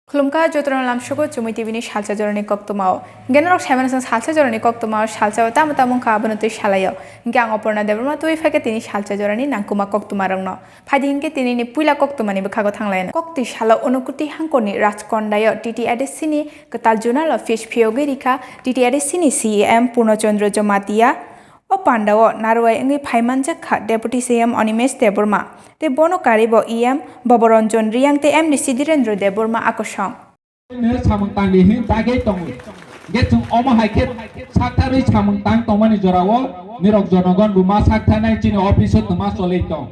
Klumka jotoran lamshogo chumui tibini Salsa Jorani Koktwma Genok Shamasan Salsa Jorani Koktwma Salsa tamu kabanatu shalayo Gang Aparna Debbarma tui fake tini Salsa Jorani nangkuma Koktwma rangno Phadinke tini ni puila Koktwma ni bkhago thanglaina Kokti shala onukuti hangkoni Rajkondayo TT Adesini Ketal Journal of Fish Phioge rikha TT Adesini CM Purnochandra Jomatia Apanda Narway ngi phaimanjakha Deputy CM Onimes Debbarma te bono karibo EM Boboronjon Riang te M Sidirendra Debbarma akosong samang tang di hin tagai tong get tung oma haiket saktari samang tang tong mani jorawo nirok jonogon buma saktanai chini office tuma solei tong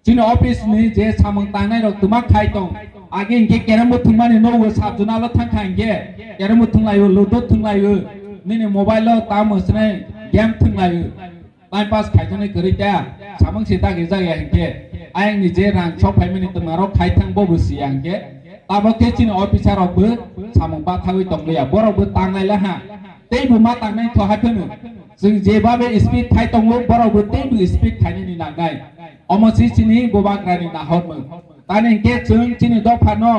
chini office ni je samang tang nai rok tuma khai tong age inke keramu thumani no wo sabjuna lo thang khange keramu thunglai ludo thunglai nini mobile lo tamusne game thunglai time pass khaitone korita samang sita ge jaya hingke ayang ni je rang chok phaimani tungaro khaithang bobu si hangke tabake chini officer of samang ba thawi tongya borobu tangnai la ha teibu ma tangnai to hathunu जों जेबाबे speed Thai तंगो बरावबो तeibu speed थाइनि नांनाय अमसि चिनि बोबाग्रानि नाहरमो तानि के जों चिनि दफानो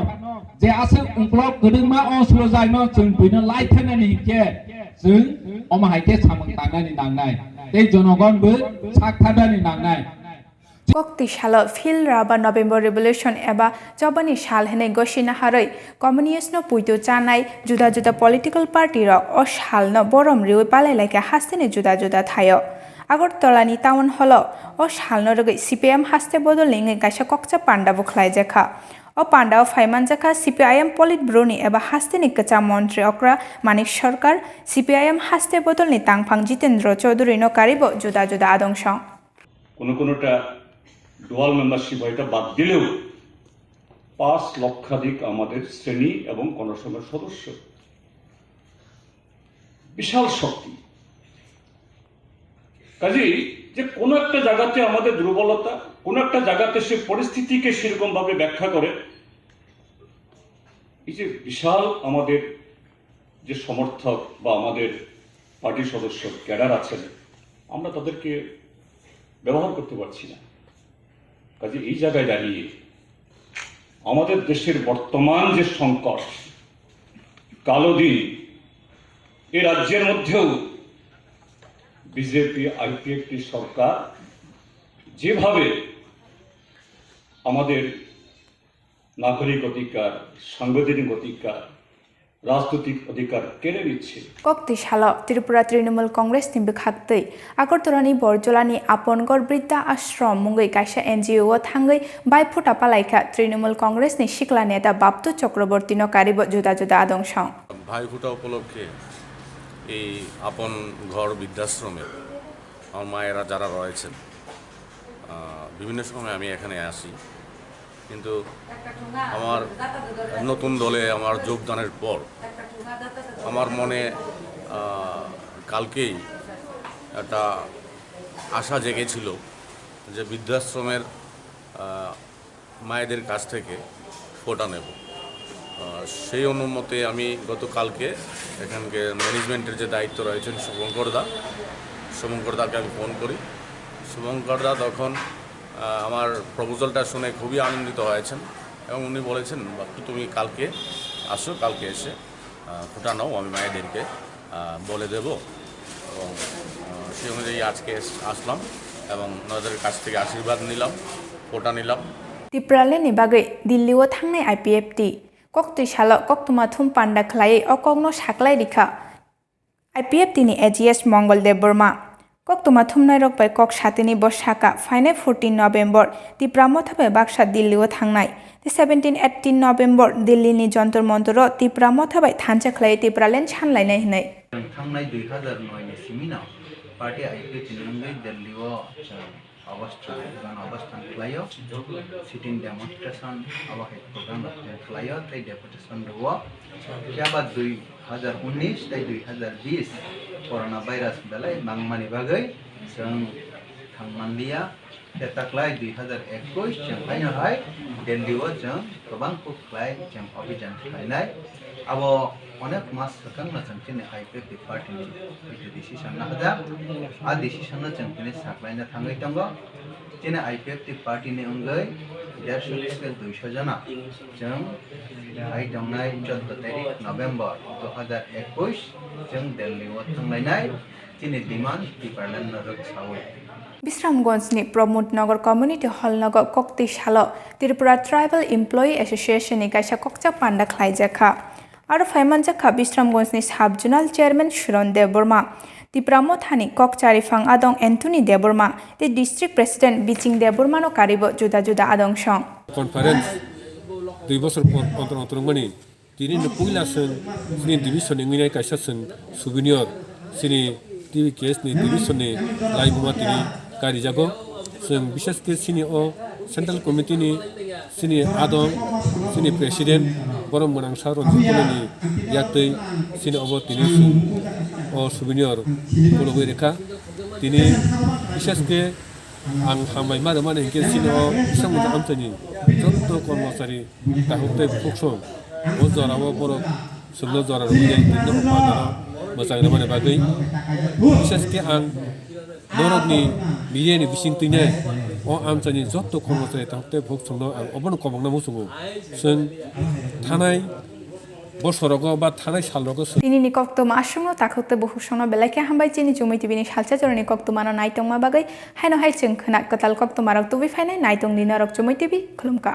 जे आसे उंक्लक गदोंमा असलो जायनो जों बिनो लाइथानानि के जों अमहायके सामं तांनानि नांनाय ते जनगणबो साकथादानि नांनाय Kokti shala fil raba November Revolution eba jobani shal hene goshina haroi communist no puito chanai juda political party rok o shal no borom riwe palai laika hastene juda thayo Agartolani town holo o shal no rogai CPM haste bodol linge kaisa kokcha panda bukhlai jakha o panda o phaiman jakha CPIM politburo ni eba hastene kacha montri okra Manik Sarkar CPIM haste bodol ni tangphang Jitendra Chaudhary no karibo juda adongsong কোনোটা dual membership এটা বাদ দিলেও 5 লক্ষাধিক আমাদের শ্রেণী এবং গণসংঘের সদস্য বিশাল শক্তি কাজেই যে কোনো একটা জায়গাতে আমাদের দুর্বলতা কোনো একটা জায়গাতে সে পরিস্থিতিকে সেরকম ভাবে ব্যাখ্যা করে এই যে বিশাল আমাদের যে সমর্থক বা আমাদের পার্টির সদস্য ক্যাডার আছেন আমরা তাদেরকে ব্যবহার করতে পারছি না কাজে এই জায়গায় দাঁড়িয়ে আমাদের দেশের বর্তমান যে সংকট কালো দিন এই রাজ্যের মধ্যেও বিজেপি আইপিএফটি সরকার যেভাবে আমাদের নাগরিক অধিকার সাংবিধানিক অধিকার রাজনৈতিক অধিকার কেড়ে নিচ্ছে Kokti shala Tripura Trinamool Congress ni bkhaktei Agartolani Borjolani Apongor Bridda Ashram mungoi kaisa NGO o thangai bai phuta palaikha Trinamool Congress ni shikla neta Babtu Chakraborty no karibo juda adongsong ভাই ফুটা উপলক্ষে এই আপন ঘর বৃদ্ধাশ্রমে আমার মায়েরা যারা রয়েছেন বিভিন্ন সময় আমি এখানে আসি কিন্তু আমার নতুন দলে আমার যোগদানের পর আমার মনে কালকেই একটা আশা জেগেছিল যে বৃদ্ধাশ্রমের মায়েদের কাছ থেকে ফোটা নেব সেই অনুমতে আমি গতকালকে এখানকার ম্যানেজমেন্টের যে দায়িত্ব রয়েছেন শুভঙ্করদাকে আমি ফোন করি শুভঙ্করদা তখন আমার প্রপোজালটা শুনে খুবই আনন্দিত হয়েছেন এবং উনি বলেছেন তুমি কালকে আসো কালকে এসে ফোটা নাও আমি মায়েদেরকে বলে দেব এবং সেই অনুযায়ী আজকে আসলাম এবং ওনাদের কাছ থেকে আশীর্বাদ নিলাম ফোটা নিলাম Tiprale ni bagai Dilli o thangnai IPFT Kokti shala Koktwma thum panda khlai o kogno saklai rikha IPFT ni AGS Mongol Debbarma Koktwma thumnai rok bai kok satini bosaka faine 14 November Tripura mothabai Baksa Dilli o thangnai 17-18 November Dilli ni Jantar Mantar o Tripura mothabai thancha khlai Tripuralen chanlainai hinai थांनाय 2009 नि सिमिनाव party IPFT नंगै Delhi ओ अवस्थान खालायो sitting demonstration अबाहाय programme खालायो तै deputation दो त्याबा 2019 तै 2020 corona भाइरास बेलाय मांगमानि बागै जों थांमानलिया तेताक्लाय 2021 जों फाइनहाय दिल्लीआव जों गोबां खुख्लाय जों अभियान खालामनाय abo अनेक मास सखांना जों दिनै आइपिएफटि पार्टिनि डिसिसन हाजा आ डिसिसन जों दिनै साख्लायनो थाङै दङ दिनै आइपिएफटि पार्टिनि अनगायै 150 থেকে 200 जना जों आइ दंनाय 14 तारिख नभेम्बर 2021 जों दिल्लीआव थांलायनाय दिनै डिमान्ड डिपार्टमेन्ट रक्षावै বিশ্রামগঞ্জनि प्रमोदनगर कम्युनिटी हल नगर कक्तिशाल त्रिपुरा ट्राइबल एमप्लयी एसोसिएशननि कायसा कक्चा पान्डा खालायजाखा आरो फायमानजाखा বিশ্রামগঞ্জनि साब जुनाल चेयरमैन सुरन देबबर्मा तिप्रामो थानी ककचारिफां आदं एन्टनी देबबर्मा ति डिस्ट्रिक्ट प्रेसिडेंट बिचिं देबबर्मानो कारिबो जुदा जुदा आदं सं कन्फारेन्स 2 বছর অন্তর অন্তর মানে তিনি পয়লাসন তিনি ডিভিশন इंगिनाय कायसासन सुबिनियर सिनि टिभि केसनि डिभिशननि लाइबुमा तिनि गारि जागो जों बिसेसके सिनि अ सेन्ट्रेल कमिटिनि सिनि आदं सिनि प्रेसिडेन्ट बरम गोनांसा रनजितनि यातै सिनि अबो तिनि अ सुबिनियर बलबे रेखा तिनि बिसेसके आं हामबाय माने इनके सिनि अ बिसांमोन आमतनि जत्त कर्मचारि दाहुते फुकसं ओ जराबो बर सोंनो जरा रुयै तिनि पादारा मोजां माने बागै बिसेसके आं नरकनि बिजेनि बिसिंतिने अ आमचानि जत्त कर्मचारि दाहुते फुकसंनो आं अबनो कबंना मुसुङो जों थानाय बसरगो बा थानाय सालरगो तिनि कक्तमा आश्रमनो ताखोते बहुसंनो बेलाके हामबाय चिनि जुमैतिबिनि सालसा जरनि कक्तमानो नायतंमा बागै हायनो हायचों खोना कताल कक्तमारक तुबि फायनाय नायतंनि नरक जुमैतिबि खुलुमका